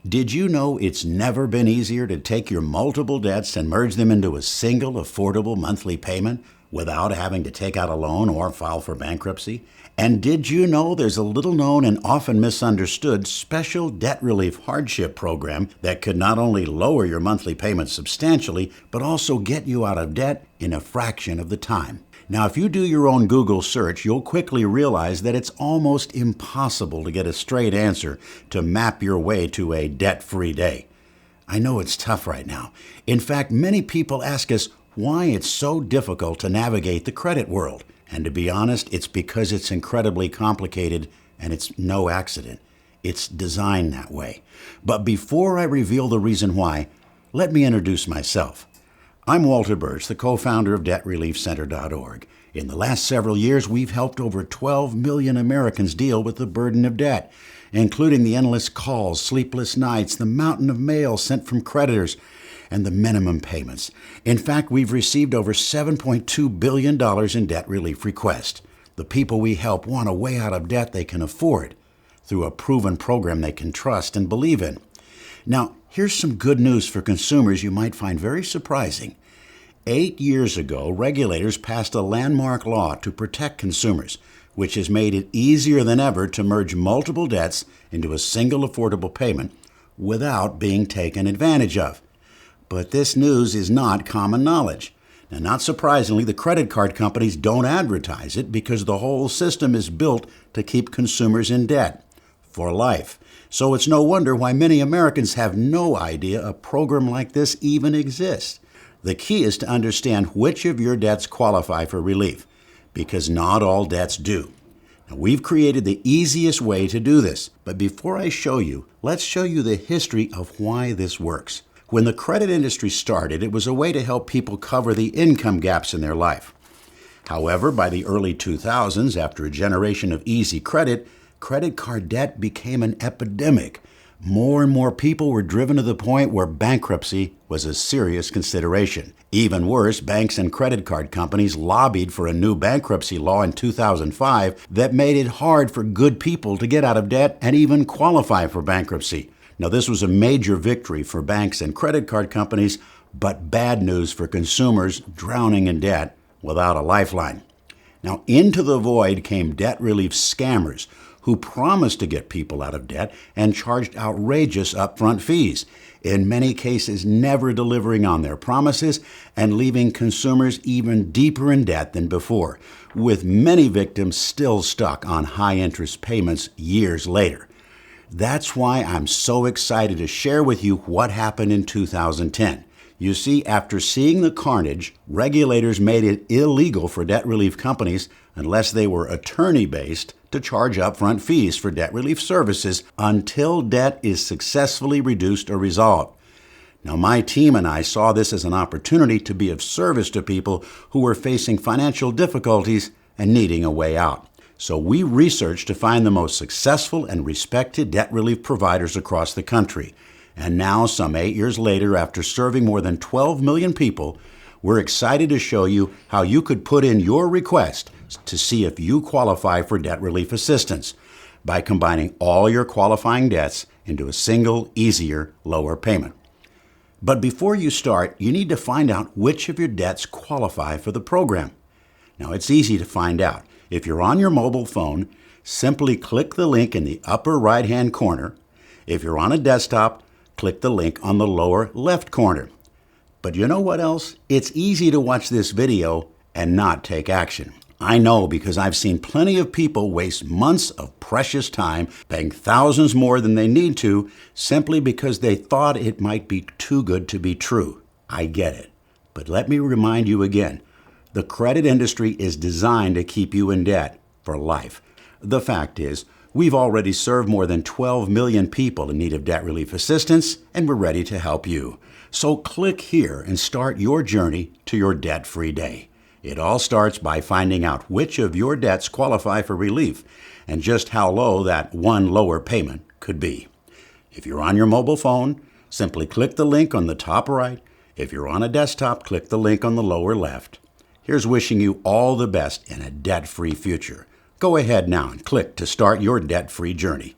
Did you know it's never been easier to take your multiple debts and merge them into a single affordable monthly payment without having to take out a loan or file for bankruptcy? And did you know there's a little known and often misunderstood special debt relief hardship program that could not only lower your monthly payments substantially, but also get you out of debt in a fraction of the time? Now, if you do your own Google search, you'll quickly realize that it's almost impossible to get a straight answer to map your way to a debt-free day. I know it's tough right now. In fact, many people ask us why it's so difficult to navigate the credit world. And to be honest, it's because it's incredibly complicated and it's no accident. It's designed that way. But before I reveal the reason why, let me introduce myself. I'm Walter Birch, the co-founder of DebtReliefCenter.org. In the last several years, we've helped over 12 million Americans deal with the burden of debt, including the endless calls, sleepless nights, the mountain of mail sent from creditors, and the minimum payments. In fact, we've received over $7.2 billion in debt relief requests. The people we help want a way out of debt they can afford through a proven program they can trust and believe in. Now, here's some good news for consumers you might find very surprising. 8 years ago, regulators passed a landmark law to protect consumers, which has made it easier than ever to merge multiple debts into a single affordable payment without being taken advantage of. But this news is not common knowledge. Now, not surprisingly, the credit card companies don't advertise it because the whole system is built to keep consumers in debt for life. So it's no wonder why many Americans have no idea a program like this even exists. The key is to understand which of your debts qualify for relief, because not all debts do. Now, we've created the easiest way to do this, but before I show you, let's show you the history of why this works. When the credit industry started, it was a way to help people cover the income gaps in their life. However, by the early 2000s, after a generation of easy credit card debt became an epidemic. More and more people were driven to the point where bankruptcy was a serious consideration. Even worse, banks and credit card companies lobbied for a new bankruptcy law in 2005 that made it hard for good people to get out of debt and even qualify for bankruptcy. Now, this was a major victory for banks and credit card companies, but bad news for consumers drowning in debt without a lifeline. Now, into the void came debt relief scammers who promised to get people out of debt and charged outrageous upfront fees, in many cases never delivering on their promises and leaving consumers even deeper in debt than before, with many victims still stuck on high-interest payments years later. That's why I'm so excited to share with you what happened in 2010. You see, after seeing the carnage, regulators made it illegal for debt relief companies, unless they were attorney-based, to charge upfront fees for debt relief services until debt is successfully reduced or resolved. Now, my team and I saw this as an opportunity to be of service to people who were facing financial difficulties and needing a way out. So we researched to find the most successful and respected debt relief providers across the country. And now, some 8 years later, after serving more than 12 million people, we're excited to show you how you could put in your request to see if you qualify for debt relief assistance by combining all your qualifying debts into a single, easier, lower payment. But before you start, you need to find out which of your debts qualify for the program. Now, it's easy to find out. If you're on your mobile phone, simply click the link in the upper right-hand corner. If you're on a desktop, click the link on the lower left corner. But you know what else? It's easy to watch this video and not take action. I know, because I've seen plenty of people waste months of precious time paying thousands more than they need to simply because they thought it might be too good to be true. I get it. But let me remind you again, the credit industry is designed to keep you in debt for life. The fact is, we've already served more than 12 million people in need of debt relief assistance, and we're ready to help you. So click here and start your journey to your debt-free day. It all starts by finding out which of your debts qualify for relief and just how low that one lower payment could be. If you're on your mobile phone, simply click the link on the top right. If you're on a desktop, click the link on the lower left. Here's wishing you all the best in a debt-free future. Go ahead now and click to start your debt-free journey.